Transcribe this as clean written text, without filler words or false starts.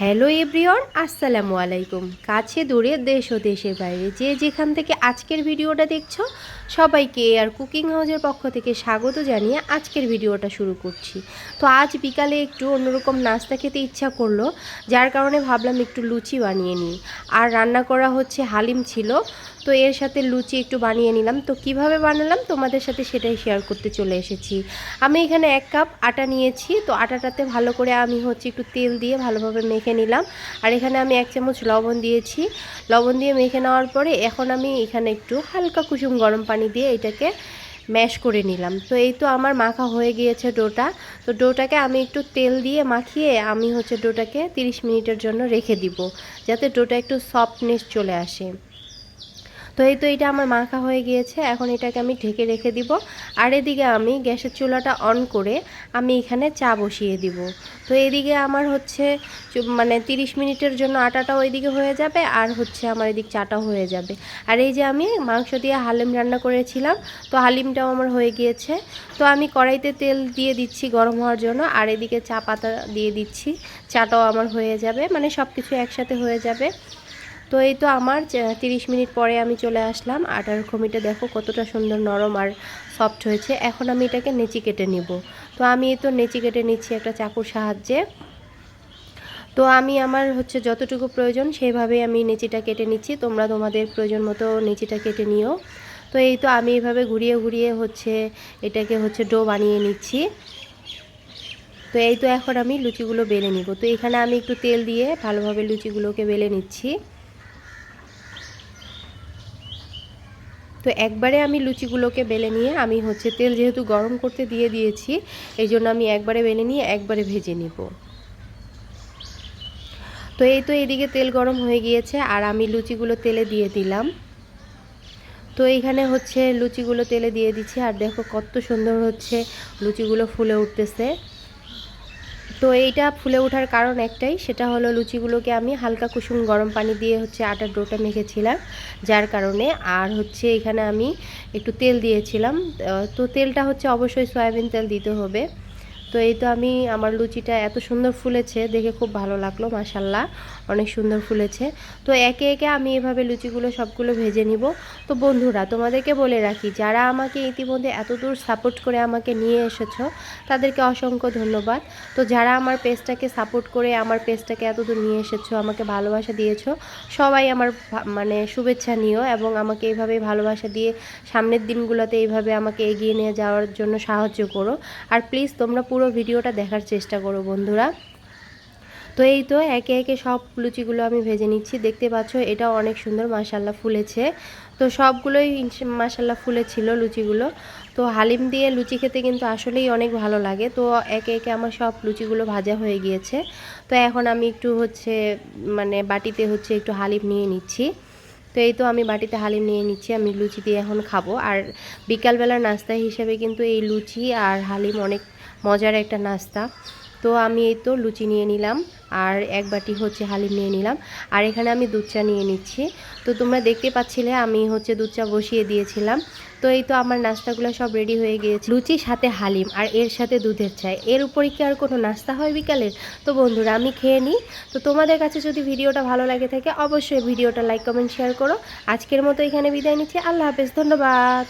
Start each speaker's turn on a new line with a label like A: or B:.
A: Hello everyone, আসসালামু আলাইকুম। কাছে দূরে দেশ ও দেশের বাইরে যে যেখান থেকে আজকের ভিডিওটা দেখছো সবাইকে আর কুকিং হাউসের পক্ষ থেকে স্বাগত জানিয়ে আজকের ভিডিওটা শুরু করছি। তো আজ বিকালে একটু অন্যরকম নাস্তা খেতে ইচ্ছা করলো, যার কারণে ভাবলাম একটু লুচি বানিয়ে নিই। আর রান্না করা হচ্ছে হালিম ছিল, তো এর সাথে লুচি একটু বানিয়ে নিলাম। তো কিভাবে বানালাম তোমাদের সাথে সেটাই শেয়ার করতে চলে এসেছি। আমি এখানে 1 কাপ আটা নিয়েছি। তো আটাটাতে ভালো করে আমি একটু তেল দিয়ে ভালোভাবে মেখে নিলাম। আর এখানে আমি 1 চামচ লবণ দিয়েছি। লবণ দিয়ে মেখে নেওয়ার পরে এখন আমি এখানে একটু হালকা কুসুম গরম পানি দিয়ে এটাকে ম্যাশ করে নিলাম। তো এই তো আমার মাখা হয়ে গিয়েছে ডোটা। তো ডোটাকে আমি একটু তেল দিয়ে মাখিয়ে আমি ডোটাকে 30 মিনিটের জন্য রেখে দিব, যাতে ডোটা একটু সফটনেস চলে আসে। তো এই তো এটা আমার মাখা হয়ে গিয়েছে, এখন এটাকে আমি ঢেকে রেখে দিব। আর এদিকে আমি গ্যাসের চুলাটা অন করে আমি এখানে চা বসিয়ে দিব। তো এদিকে আমার 30 মিনিটের জন্য আটাটাও ওইদিকে হয়ে যাবে, আর আমার এদিকে চাটাও হয়ে যাবে। আর এই যে আমি মাংস দিয়ে হালিম রান্না করেছিলাম, তো হালিমটাও আমার হয়ে গিয়েছে। তো আমি কড়াইতে তেল দিয়ে দিচ্ছি গরম হওয়ার জন্য, আর এদিকে চা পাতা দিয়ে দিচ্ছি। চাটাও আমার হয়ে যাবে, সব কিছু একসাথে হয়ে যাবে। তো এই তো আমার 30 মিনিট পরে আমি চলে আসলাম। আটার খমিটা দেখো কতটা সুন্দর নরম আর সফট হয়েছে। এখন আমি এটাকে নেচি কেটে নিব। তো আমি এই তো নেচি কেটে নিচ্ছি একটা চাকুর সাহায্যে। তো আমি আমার যতটুকু প্রয়োজন সেইভাবেই আমি নেচিটা কেটে নিচ্ছি। তোমরা তোমাদের প্রয়োজন মতো নেচিটা কেটে নিও। তো এই তো আমি এইভাবে ঘুরিয়ে ঘুরিয়ে এটাকে ডো বানিয়ে নিচ্ছি। তো এই তো এখন আমি লুচিগুলো বেলে নিব। তো এখানে আমি একটু তেল দিয়ে ভালোভাবে লুচিগুলোকে বেলে নিচ্ছি। তো একবারে আমি লুচিগুলোকে বেলে নিয়ে আমি তেল যেহেতু গরম করতে দিয়ে দিয়েছি, এই জন্য আমি একবারে বেলে নিয়ে একবারে ভেজে নিব। তো এই তো এদিকে তেল গরম হয়ে গিয়েছে, আর আমি লুচিগুলো তেলে দিয়ে দিলাম। তো এইখানে লুচিগুলো তেলে দিয়ে দিচ্ছি, আর দেখো কত সুন্দর লুচিগুলো ফুলে উঠতেছে। তো এইটা ফুলে ওঠার কারণ একটাই, সেটা হলো লুচিগুলোকে আমি হালকা কুসুম গরম পানি দিয়ে আটার ডোটা মেখেছিলাম, যার কারণে। আর এখানে আমি একটু তেল দিয়েছিলাম। তো তেলটা অবশ্যই সয়াবিন তেল দিতে হবে। তো এই তো আমি আমার লুচিটা এত সুন্দর ফুলেছে দেখে খুব ভালো লাগলো, মাশাল্লাহ অনেক সুন্দর ফুলেছে। তো একে একে আমি এভাবে লুচিগুলো সবগুলো ভেজে নিব। তো বন্ধুরা, তোমাদেরকে বলে রাখি, যারা আমাকে ইতিমধ্যে এতদূর সাপোর্ট করে আমাকে নিয়ে এসেছো তাদেরকে অসংখ্য ধন্যবাদ। তো যারা আমার পেজটাকে সাপোর্ট করে আমার পেজটাকে এতদূর নিয়ে এসেছো, আমাকে ভালোবাসা দিয়েছো, সবাই আমার শুভেচ্ছা নিও, এবং আমাকে এইভাবেই ভালোবাসা দিয়ে সামনের দিনগুলোতে এইভাবে আমাকে এগিয়ে নিয়ে যাওয়ার জন্য সাহায্য করো। আর প্লিজ তোমরা পুরো ভিডিওটা দেখার চেষ্টা করো বন্ধুরা। তো এই তো একে একে সব লুচিগুলো আমি ভেজে নিচ্ছি। দেখতে পাচ্ছ এটা অনেক সুন্দর মাশাল্লাহ ফুলেছে। তো সবগুলোই মাশাল্লাহ ফুলেছিল লুচিগুলো। তো হালিম দিয়ে লুচি খেতে কিন্তু আসলেই অনেক ভালো লাগে। তো একে একে আমার সব লুচিগুলো ভাজা হয়ে গিয়েছে। তো এখন আমি একটু বাটিতে একটু হালিম নিয়ে নিচ্ছি। তো এই তো আমি বাটিতে হালিম নিয়ে নিচ্ছি, আমি লুচি দিয়ে এখন খাবো। আর বিকালবেলার নাস্তা হিসেবে কিন্তু এই লুচি আর হালিম অনেক মজার একটা নাস্তা। তো আমি এই তো লুচি নিয়ে নিলাম, আর এক বাটি হালিম নিয়ে নিলাম, আর এখানে আমি দুধ চা নিয়ে নিচ্ছি। তো তোমরা দেখতে পাচ্ছিলে আমি দুধ চা বসিয়ে দিয়েছিলাম। তো এই তো আমার নাস্তাগুলো সব রেডি হয়ে গিয়েছে, লুচির সাথে হালিম আর এর সাথে দুধের চা। এর উপরে কি আর কোনো নাস্তা হয় বিকালের? তো বন্ধুরা, আমি খেয়ে নিই। তো তোমাদের কাছে যদি ভিডিওটা ভালো লাগে থাকে অবশ্যই ভিডিওটা লাইক কমেন্ট শেয়ার করো। আজকের মতো এখানে বিদায় নিচ্ছি। আল্লাহ হাফেজ, ধন্যবাদ।